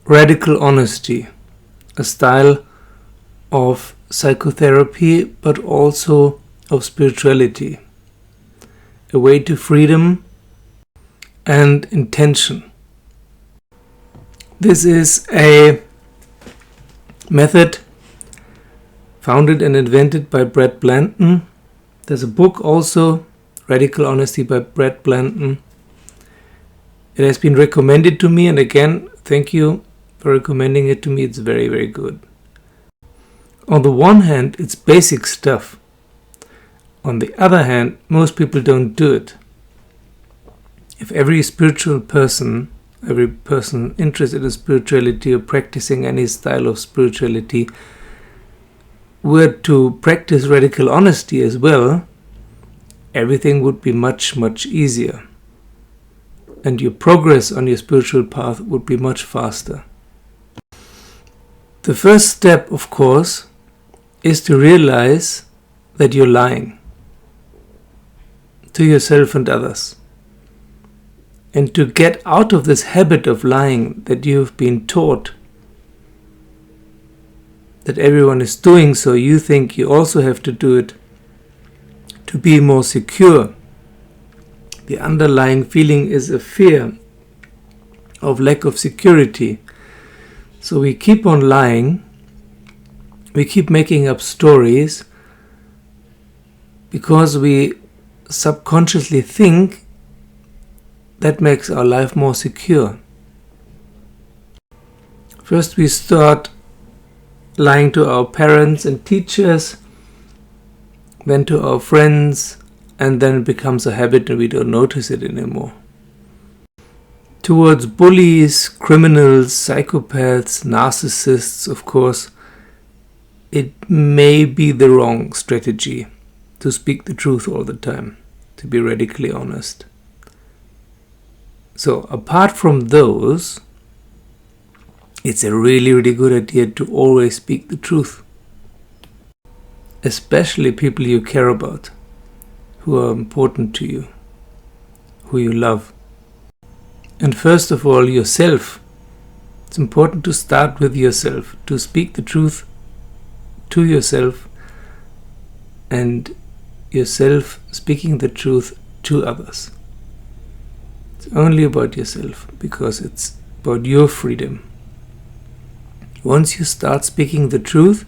radical honesty, a style of psychotherapy, but also of spirituality, a way to freedom and intention. This is a method founded and invented by Brad Blanton. There's a book also, Radical Honesty by Brad Blanton. It has been recommended to me, and again, thank you for recommending it to me. It's very, very good. On the one hand, it's basic stuff. On the other hand, most people don't do it. If every spiritual person, every person interested in spirituality or practicing any style of spirituality were to practice radical honesty as well, everything would be much, much easier. And your progress on your spiritual path would be much faster. The first step, of course, is to realize that you're lying to yourself and others. And to get out of this habit of lying that you've been taught, that everyone is doing, so you think you also have to do it to be more secure. The underlying feeling is a fear of lack of security. So we keep on lying, we keep making up stories because we subconsciously think that makes our life more secure. First we start lying to our parents and teachers, then to our friends, and then it becomes a habit and we don't notice it anymore. Towards bullies, criminals, psychopaths, narcissists, of course, it may be the wrong strategy to speak the truth all the time, to be radically honest. So apart from those, it's a really, really good idea to always speak the truth. Especially people you care about, who are important to you, who you love. And first of all, yourself. It's important to start with yourself, to speak the truth to yourself, and yourself speaking the truth to others. It's only about yourself, because it's about your freedom. Once you start speaking the truth,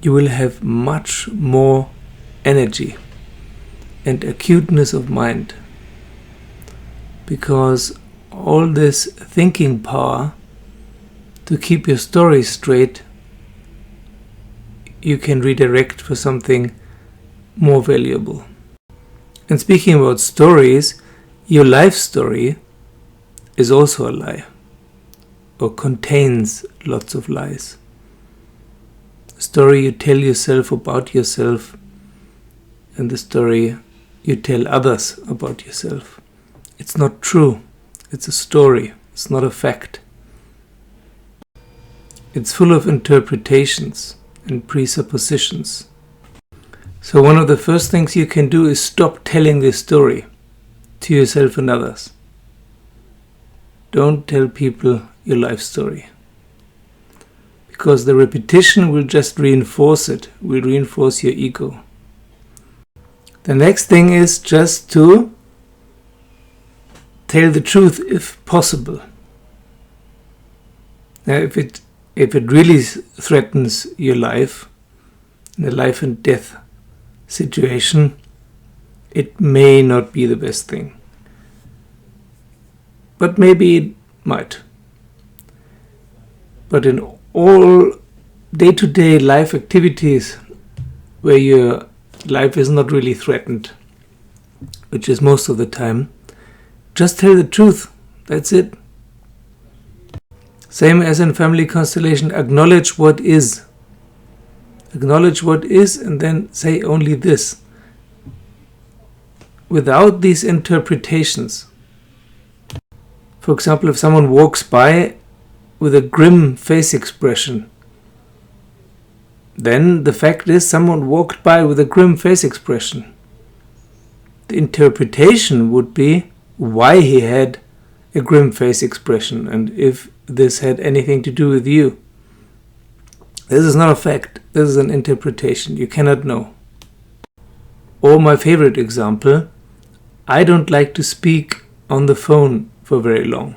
you will have much more energy and acuteness of mind, because all this thinking power to keep your story straight, you can redirect for something more valuable. And speaking about stories, your life story is also a lie, or contains lots of lies. The story you tell yourself about yourself, and the story you tell others about yourself. It's not true. It's a story. It's not a fact. It's full of interpretations and presuppositions. So one of the first things you can do is stop telling this story to yourself and others. Don't tell people your life story, because the repetition will just reinforce it, will reinforce your ego. The next thing is just to tell the truth if possible. Now, if it really threatens your life, in a life and death situation, it may not be the best thing. But maybe it might. But in all day-to-day life activities where your life is not really threatened, which is most of the time, just tell the truth. That's it. Same as in family constellation, acknowledge what is. Acknowledge what is, and then say only this. Without these interpretations. For example, if someone walks by with a grim face expression, then the fact is someone walked by with a grim face expression. The interpretation would be why he had a grim face expression, and if this had anything to do with you. This is not a fact, this is an interpretation, you cannot know. Or my favorite example, I don't like to speak on the phone for very long.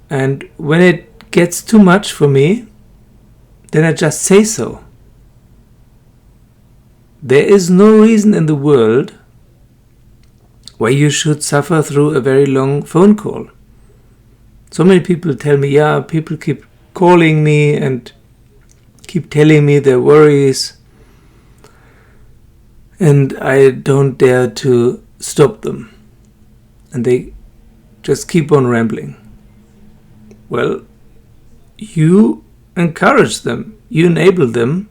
And when it gets too much for me, then I just say so. There is no reason in the world why you should suffer through a very long phone call. So many people tell me, yeah, people keep calling me and keep telling me their worries, and I don't dare to stop them. And they just keep on rambling. Well, you encourage them, you enable them.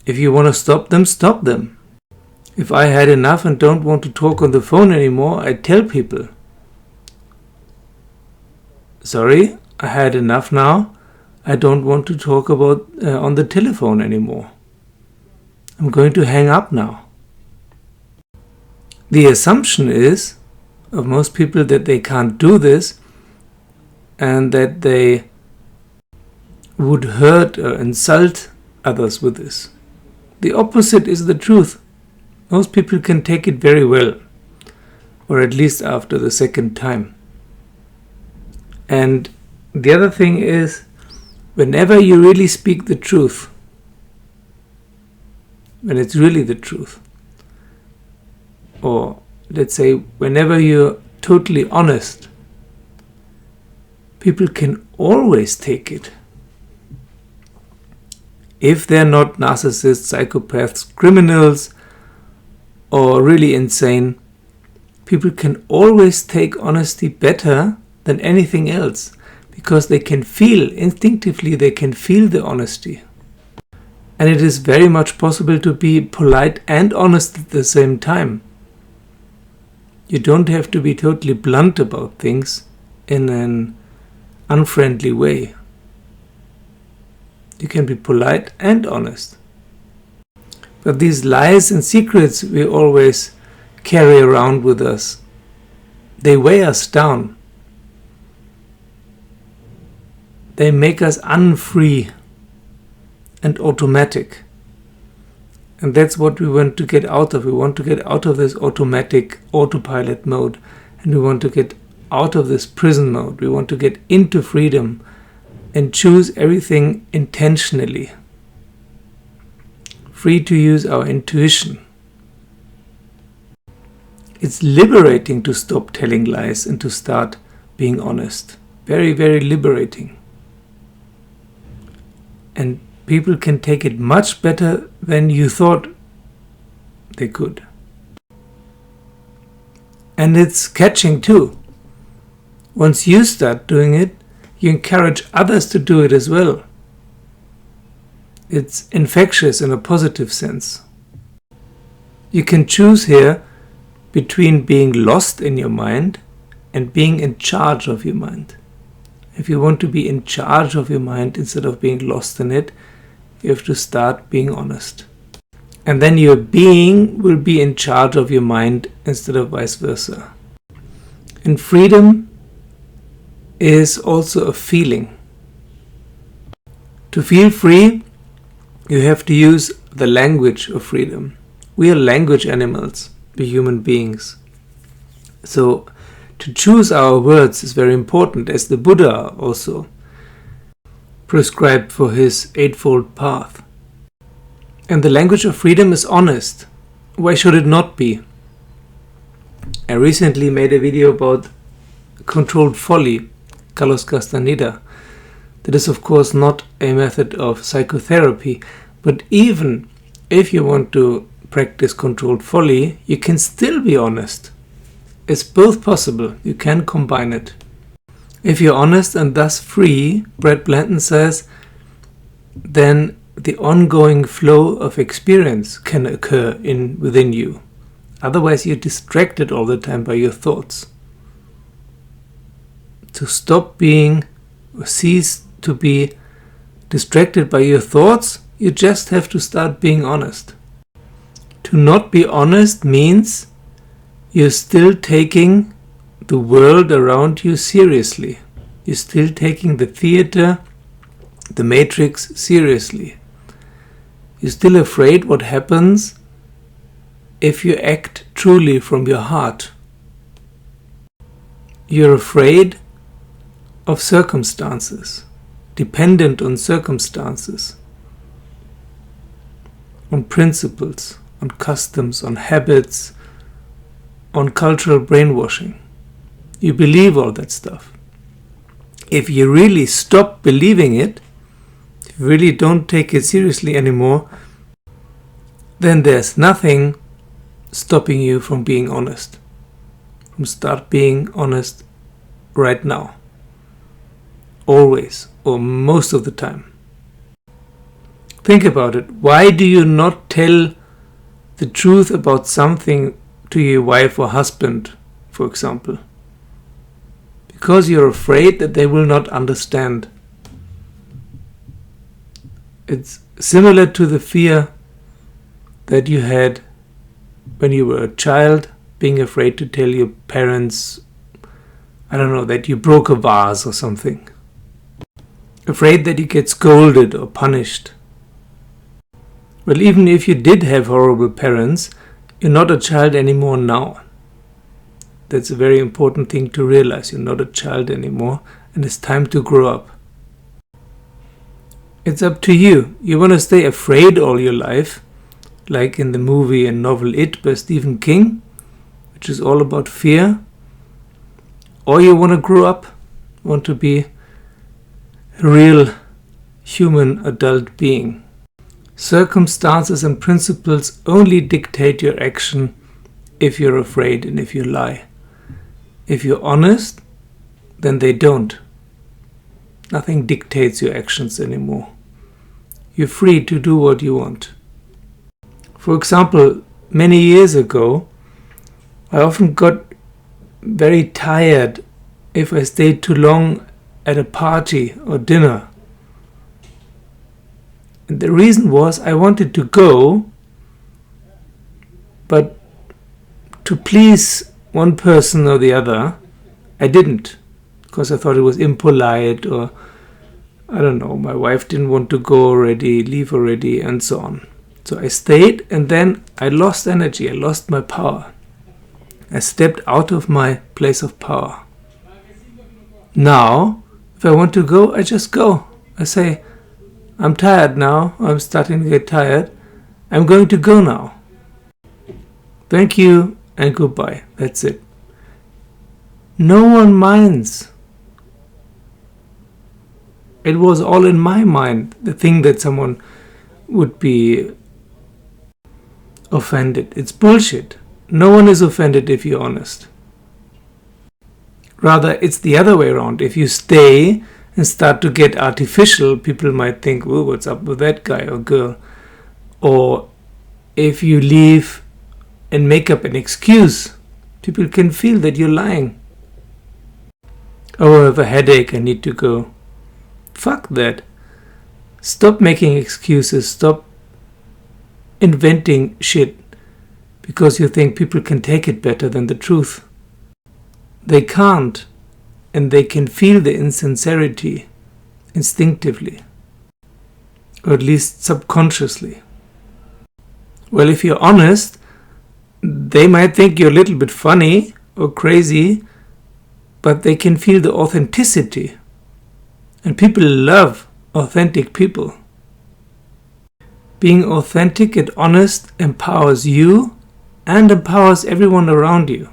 If you want to stop them, stop them. If I had enough and don't want to talk on the phone anymore, I tell people, sorry, I had enough now. I don't want to talk about on the telephone anymore. I'm going to hang up now. The assumption is of most people that they can't do this and that they would hurt or insult others with this. The opposite is the truth. Most people can take it very well, or at least after the second time. And the other thing is, whenever you really speak the truth, when it's really the truth, or let's say whenever you're totally honest, people can always take it. If they're not narcissists, psychopaths, criminals, or really insane, people can always take honesty better than anything else, because they can feel, instinctively they can feel the honesty. And it is very much possible to be polite and honest at the same time. You don't have to be totally blunt about things in an unfriendly way. You can be polite and honest. But these lies and secrets we always carry around with us, they weigh us down. They make us unfree and automatic. And that's what we want to get out of. We want to get out of this automatic autopilot mode. And we want to get out of this prison mode. We want to get into freedom and choose everything intentionally. Free to use our intuition. It's liberating to stop telling lies and to start being honest. Very, very liberating. And people can take it much better than you thought they could. And it's catching too. Once you start doing it, you encourage others to do it as well. It's infectious in a positive sense. You can choose here between being lost in your mind and being in charge of your mind. If you want to be in charge of your mind instead of being lost in it, you have to start being honest. And then your being will be in charge of your mind instead of vice versa. And freedom is also a feeling. To feel free, you have to use the language of freedom. We are language animals, we human beings. So to choose our words is very important, as the Buddha also prescribed for his Eightfold Path. And the language of freedom is honest. Why should it not be? I recently made a video about controlled folly, Carlos Castaneda. That is of course not a method of psychotherapy, but even if you want to practice controlled folly, you can still be honest. It's both possible, you can combine it. If you're honest and thus free, Brad Blanton says, then the ongoing flow of experience can occur within you. Otherwise you're distracted all the time by your thoughts. To stop being or cease to be distracted by your thoughts, you just have to start being honest. To not be honest means you're still taking the world around you seriously. You're still taking the theater, the matrix seriously. You're still afraid what happens if you act truly from your heart. You're afraid of circumstances, dependent on circumstances, on principles, on customs, on habits, on cultural brainwashing. You believe all that stuff. If you really stop believing it, if you really don't take it seriously anymore, then there's nothing stopping you from being honest. From start being honest right now. Always, or most of the time. Think about it. Why do you not tell the truth about something to your wife or husband, for example? Because you're afraid that they will not understand. It's similar to the fear that you had when you were a child, being afraid to tell your parents, I don't know, that you broke a vase or something. Afraid that you get scolded or punished. Well, even if you did have horrible parents, you're not a child anymore now. That's a very important thing to realize. You're not a child anymore, and it's time to grow up. It's up to you. You want to stay afraid all your life, like in the movie and novel It by Stephen King, which is all about fear, or you want to grow up, want to be a real human adult being. Circumstances and principles only dictate your action if you're afraid and if you lie. If you're honest, then they don't. Nothing dictates your actions anymore. You're free to do what you want. For example, many years ago, I often got very tired if I stayed too long at a party or dinner. And the reason was I wanted to go, but to please one person or the other, I didn't, because I thought it was impolite, or I don't know, my wife didn't want to go already, leave already, and so on. So I stayed, and then I lost energy, I lost my power. I stepped out of my place of power. Now, if I want to go, I just go. I say, I'm tired now, I'm starting to get tired, I'm going to go now. Thank you and goodbye. That's it. No one minds. It was all in my mind, the thing that someone would be offended. It's bullshit. No one is offended if you're honest. Rather, it's the other way around. If you stay and start to get artificial, people might think, oh, what's up with that guy or girl? Or if you leave and make up an excuse, people can feel that you're lying. Oh, I have a headache, I need to go. Fuck that. Stop making excuses. Stop inventing shit because you think people can take it better than the truth. They can't, and they can feel the insincerity instinctively, or at least subconsciously. Well, if you're honest, they might think you're a little bit funny or crazy, but they can feel the authenticity. And people love authentic people. Being authentic and honest empowers you and empowers everyone around you.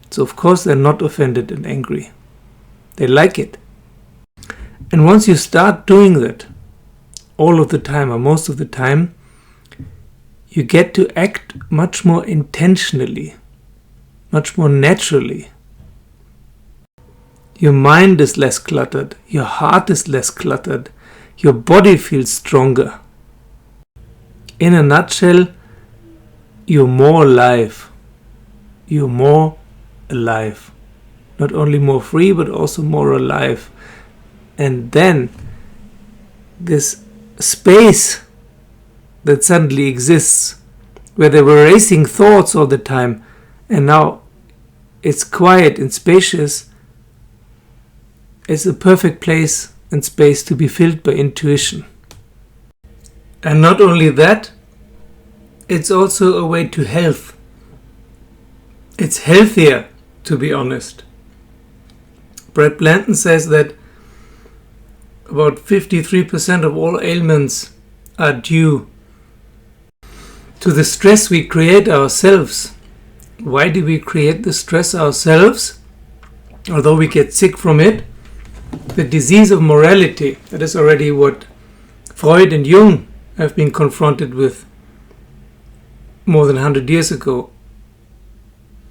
So of course they're not offended and angry. They like it. And once you start doing that, all of the time or most of the time, you get to act much more intentionally, much more naturally. Your mind is less cluttered, your heart is less cluttered, your body feels stronger. In a nutshell, you're more alive. You're more alive. Not only more free, but also more alive. And then this space that suddenly exists where there were racing thoughts all the time, and now it's quiet and spacious, is a perfect place and space to be filled by intuition. And not only that, it's also a way to health. It's healthier, to be honest. Brad Blanton says that about 53% of all ailments are due to the stress we create ourselves. Why do we create the stress ourselves? Although we get sick from it, the disease of morality, that is already what Freud and Jung have been confronted with more than 100 years ago.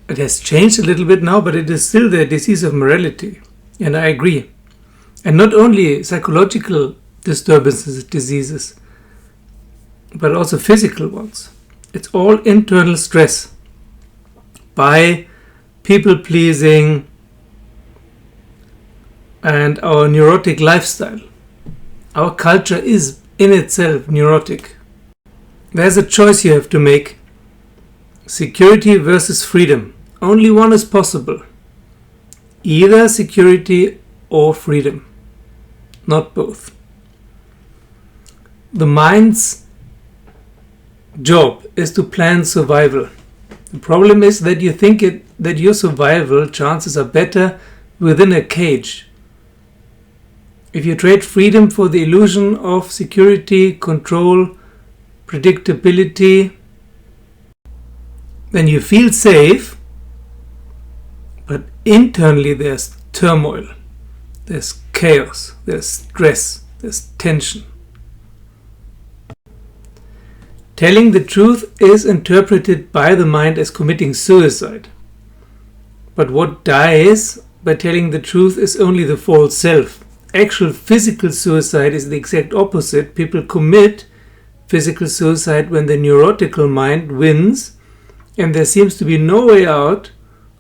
It has changed a little bit now, but it is still the disease of morality. And I agree. And not only psychological disturbances, diseases, but also physical ones. It's all internal stress by people-pleasing and our neurotic lifestyle. Our culture is in itself neurotic. There's a choice you have to make. Security versus freedom. Only one is possible. Either security or freedom. Not both. The mind's job is to plan survival. The problem is that you think that your survival chances are better within a cage. If you trade freedom for the illusion of security, control, predictability, then you feel safe, but internally there's turmoil, there's chaos, there's stress, there's tension. Telling the truth is interpreted by the mind as committing suicide. But what dies by telling the truth is only the false self. Actual physical suicide is the exact opposite. People commit physical suicide when the neurotical mind wins and there seems to be no way out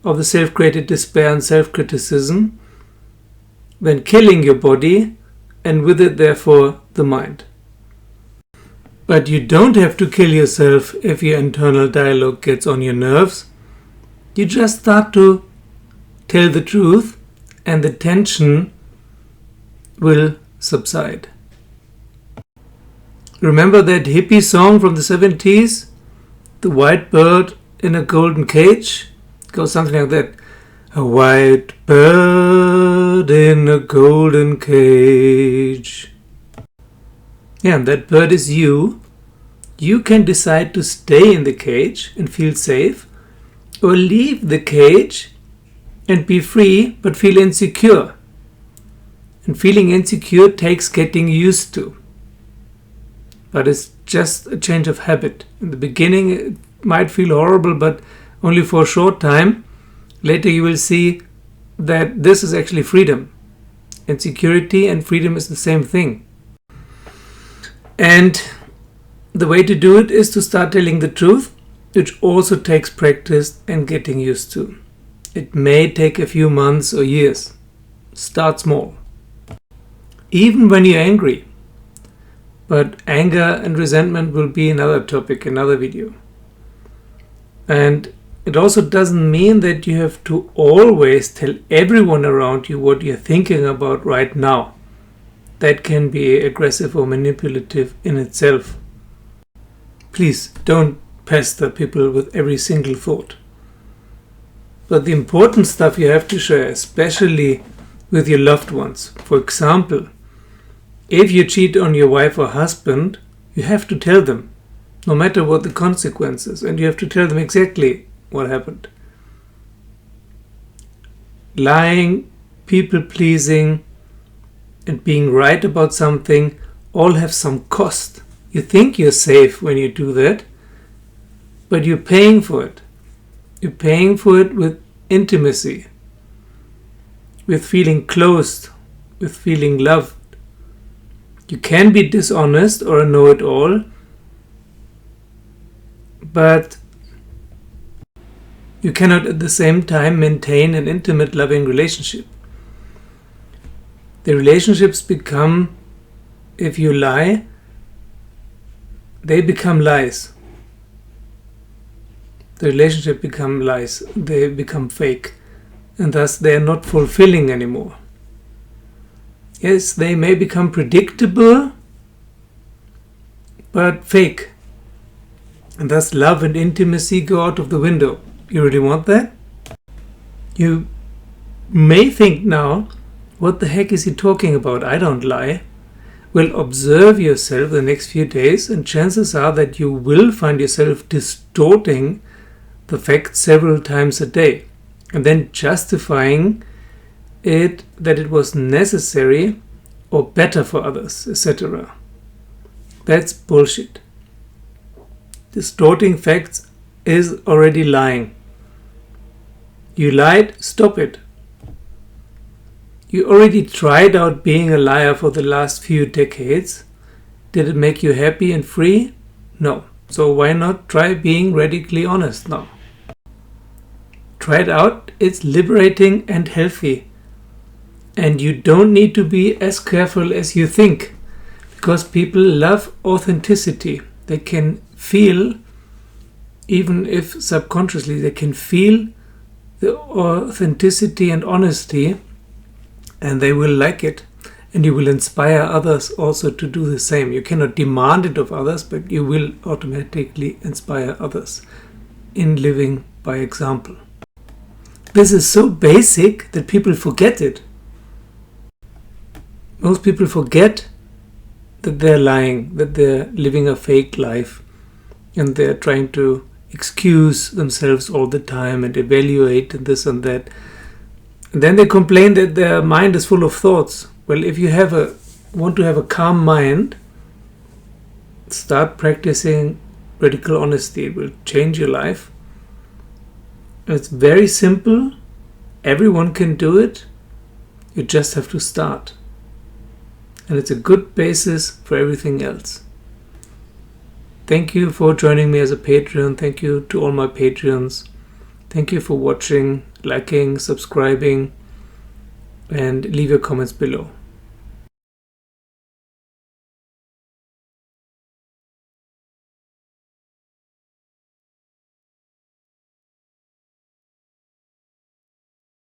of the self-created despair and self-criticism than killing your body and with it therefore the mind. But you don't have to kill yourself if your internal dialogue gets on your nerves. You just start to tell the truth and the tension will subside. Remember that hippie song from the 70s? The white bird in a golden cage? It goes something like that. A white bird in a golden cage. Yeah, and that bird is you. You can decide to stay in the cage and feel safe, or leave the cage and be free but feel insecure. And feeling insecure takes getting used to. But it's just a change of habit. In the beginning it might feel horrible, but only for a short time. Later you will see that this is actually freedom. Insecurity and freedom is the same thing. And the way to do it is to start telling the truth, which also takes practice and getting used to. It may take a few months or years. Start small. Even when you're angry. But anger and resentment will be another topic, another video. And it also doesn't mean that you have to always tell everyone around you what you're thinking about right now. That can be aggressive or manipulative in itself. Please don't pester people with every single thought. But the important stuff you have to share, especially with your loved ones. For example, if you cheat on your wife or husband, you have to tell them, no matter what the consequences, and you have to tell them exactly what happened. Lying, people-pleasing, and being right about something all have some cost. You think you're safe when you do that, but you're paying for it. You're paying for it with intimacy, with feeling closed, with feeling loved. You can be dishonest or a know-it-all, but you cannot at the same time maintain an intimate, loving relationship. The relationships become, if you lie, they become lies. the relationship become lies, they become fake, and thus they are not fulfilling anymore. Yes, they may become predictable, but fake. And thus love and intimacy go out of the window. You really want that? You may think now, what the heck is he talking about? I don't lie. Well, observe yourself the next few days, and chances are that you will find yourself distorting the facts several times a day, and then justifying it that it was necessary or better for others, etc. That's bullshit. Distorting facts is already lying. You lied, stop it. You already tried out being a liar for the last few decades. Did it make you happy and free? No. So why not try being radically honest now? Try it out. It's liberating and healthy. And you don't need to be as careful as you think, because people love authenticity. They can feel, even if subconsciously, they can feel the authenticity and honesty, and they will like it. And you will inspire others also to do the same. You cannot demand it of others, but you will automatically inspire others in living by example. This is so basic that people forget it. Most people forget that they're lying, that they're living a fake life, and they're trying to excuse themselves all the time and evaluate and this and that. And then they complain that their mind is full of thoughts. Well, if you want to have a calm mind, start practicing radical honesty. It will change your life. It's very simple. Everyone can do it. You just have to start. And it's a good basis for everything else. Thank you for joining me as a Patreon. Thank you to all my Patreons. Thank you for watching, liking, subscribing, and leave your comments below.